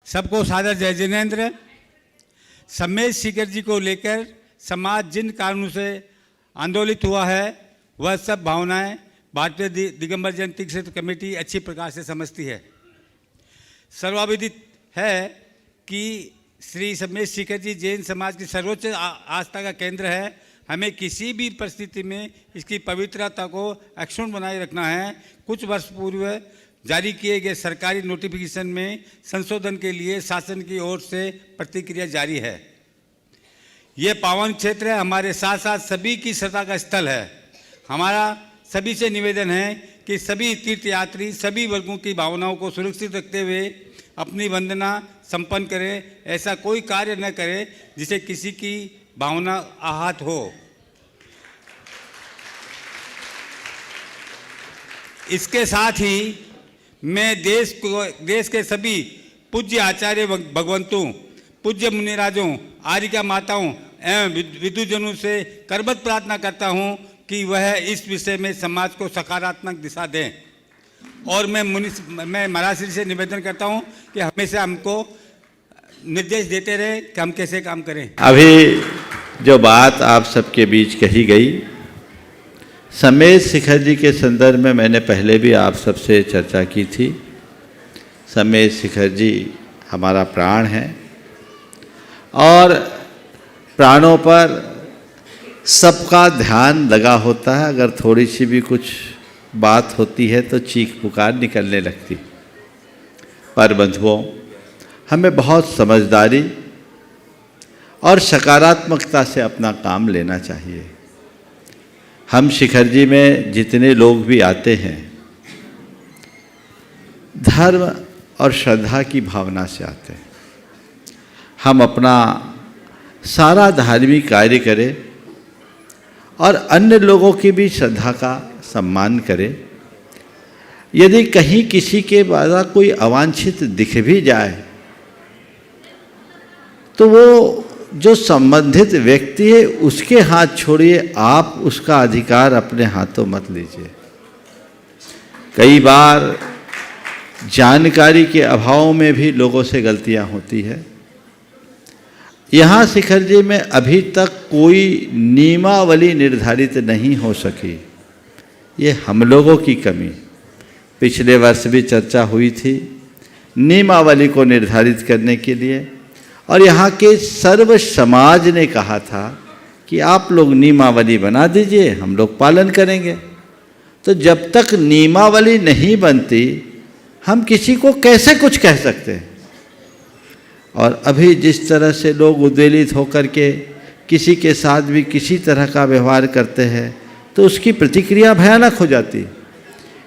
सबको सादर जय जिनेन्द्र। सम्मेद शिखर जी को लेकर समाज जिन कारणों से आंदोलित हुआ है वह सब भावनाएं भारतीय दिगंबर जैन तीर्थ क्षेत्र कमेटी अच्छी प्रकार से समझती है। सर्वविदित है कि श्री सम्मेद शिखर जी जैन समाज की सर्वोच्च आस्था का केंद्र है। हमें किसी भी परिस्थिति में इसकी पवित्रता को अक्षुण्ण बनाए रखना है। कुछ वर्ष पूर्व जारी किए गए सरकारी नोटिफिकेशन में संशोधन के लिए शासन की ओर से प्रतिक्रिया जारी है। ये पावन क्षेत्र है, हमारे साथ साथ सभी की श्रद्धा का स्थल है। हमारा सभी से निवेदन है कि सभी तीर्थयात्री सभी वर्गों की भावनाओं को सुरक्षित रखते हुए अपनी वंदना संपन्न करें। ऐसा कोई कार्य न करें जिसे किसी की भावना आहत हो। इसके साथ ही मैं देश के सभी पूज्य आचार्य भगवंतों, पूज्य मुनिराजों, आर्यिका माताओं एवं विद्वजनों से करबद्ध प्रार्थना करता हूं कि वह इस विषय में समाज को सकारात्मक दिशा दें। और मैं महाराज श्री से निवेदन करता हूं कि हमेशा हमको निर्देश देते रहे कि हम कैसे काम करें। अभी जो बात आप सबके बीच कही गई, सम्मेद शिखर जी के संदर्भ में मैंने पहले भी आप सबसे चर्चा की थी। सम्मेद शिखर जी हमारा प्राण है और प्राणों पर सबका ध्यान लगा होता है। अगर थोड़ी सी भी कुछ बात होती है तो चीख पुकार निकलने लगती। पर बंधुओं, हमें बहुत समझदारी और सकारात्मकता से अपना काम लेना चाहिए। हम शिखर जी में जितने लोग भी आते हैं धर्म और श्रद्धा की भावना से आते हैं। हम अपना सारा धार्मिक कार्य करें और अन्य लोगों की भी श्रद्धा का सम्मान करें। यदि कहीं किसी के द्वारा कोई अवांछित दिख भी जाए तो वो जो संबंधित व्यक्ति है उसके हाथ छोड़िए, आप उसका अधिकार अपने हाथों मत लीजिए। कई बार जानकारी के अभाव में भी लोगों से गलतियां होती है। यहाँ शिखर जी में अभी तक कोई नियमावली निर्धारित नहीं हो सकी। ये हम लोगों की कमी। पिछले वर्ष भी चर्चा हुई थी नियमावली को निर्धारित करने के लिए, और यहाँ के सर्व समाज ने कहा था कि आप लोग नियमावली बना दीजिए, हम लोग पालन करेंगे। तो जब तक नियमावली नहीं बनती हम किसी को कैसे कुछ कह सकते हैं। और अभी जिस तरह से लोग उद्वेलित होकर के किसी के साथ भी किसी तरह का व्यवहार करते हैं तो उसकी प्रतिक्रिया भयानक हो जाती।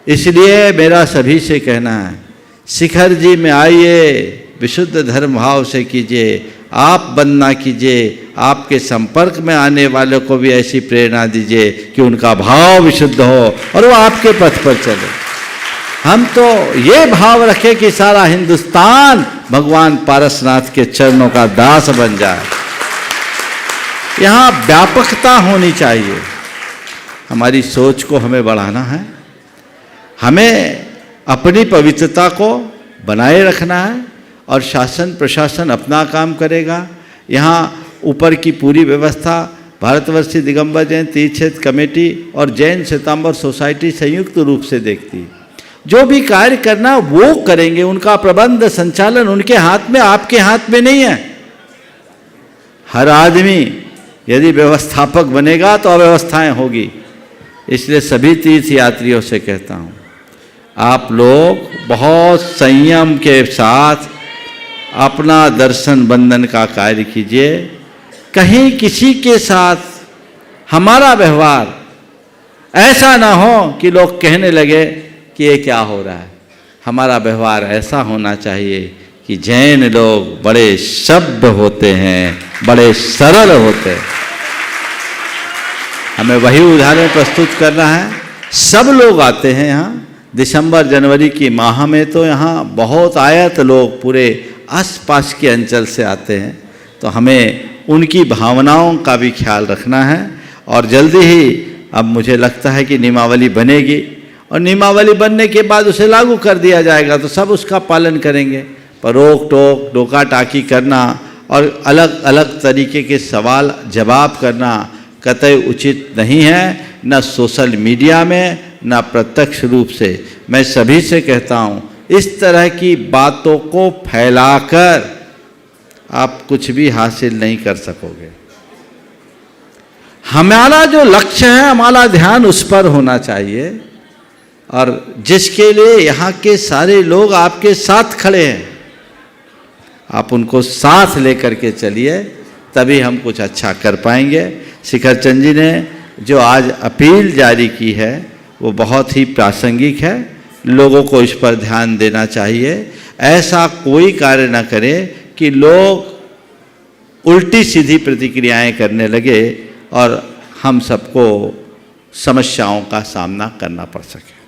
इसलिए मेरा सभी से कहना है, शिखर जी में आइए, विशुद्ध धर्म भाव से कीजिए, आप वंदना कीजिए, आपके संपर्क में आने वालों को भी ऐसी प्रेरणा दीजिए कि उनका भाव विशुद्ध हो और वो आपके पथ पर चले। हम तो ये भाव रखें कि सारा हिंदुस्तान भगवान पारसनाथ के चरणों का दास बन जाए। यहाँ व्यापकता होनी चाहिए। हमारी सोच को हमें बढ़ाना है, हमें अपनी पवित्रता को बनाए रखना है और शासन प्रशासन अपना काम करेगा। यहाँ ऊपर की पूरी व्यवस्था भारतवर्षीय दिगंबर जैन तीर्थ क्षेत्र कमेटी और जैन श्वेतांबर सोसाइटी संयुक्त रूप से देखती। जो भी कार्य करना वो करेंगे, उनका प्रबंध संचालन उनके हाथ में, आपके हाथ में नहीं है। हर आदमी यदि व्यवस्थापक बनेगा तो अव्यवस्थाएं होगी। इसलिए सभी तीर्थयात्रियों से कहता हूँ, आप लोग बहुत संयम के साथ अपना दर्शन बंदन का कार्य कीजिए। कहीं किसी के साथ हमारा व्यवहार ऐसा ना हो कि लोग कहने लगे कि ये क्या हो रहा है। हमारा व्यवहार ऐसा होना चाहिए कि जैन लोग बड़े सभ्य होते हैं, बड़े सरल होते हैं। हमें वही उदाहरण प्रस्तुत करना है। सब लोग आते हैं यहाँ। दिसंबर जनवरी की माह में तो यहाँ बहुत आयत लोग पूरे आसपास के अंचल से आते हैं। तो हमें उनकी भावनाओं का भी ख्याल रखना है। और जल्दी ही अब मुझे लगता है कि नियमावली बनेगी और नियमावली बनने के बाद उसे लागू कर दिया जाएगा तो सब उसका पालन करेंगे। पर रोक टोक डोका टाकी करना और अलग अलग तरीके के सवाल जवाब करना कतई उचित नहीं है, न सोशल मीडिया में न प्रत्यक्ष रूप से। मैं सभी से कहता हूँ, इस तरह की बातों को फैलाकर आप कुछ भी हासिल नहीं कर सकोगे। हमारा जो लक्ष्य है, हमारा ध्यान उस पर होना चाहिए, और जिसके लिए यहाँ के सारे लोग आपके साथ खड़े हैं, आप उनको साथ लेकर के चलिए, तभी हम कुछ अच्छा कर पाएंगे। शिखर चंद जी ने जो आज अपील जारी की है वो बहुत ही प्रासंगिक है, लोगों को इस पर ध्यान देना चाहिए। ऐसा कोई कार्य न करें कि लोग उल्टी सीधी प्रतिक्रियाएं करने लगे और हम सबको समस्याओं का सामना करना पड़ सके।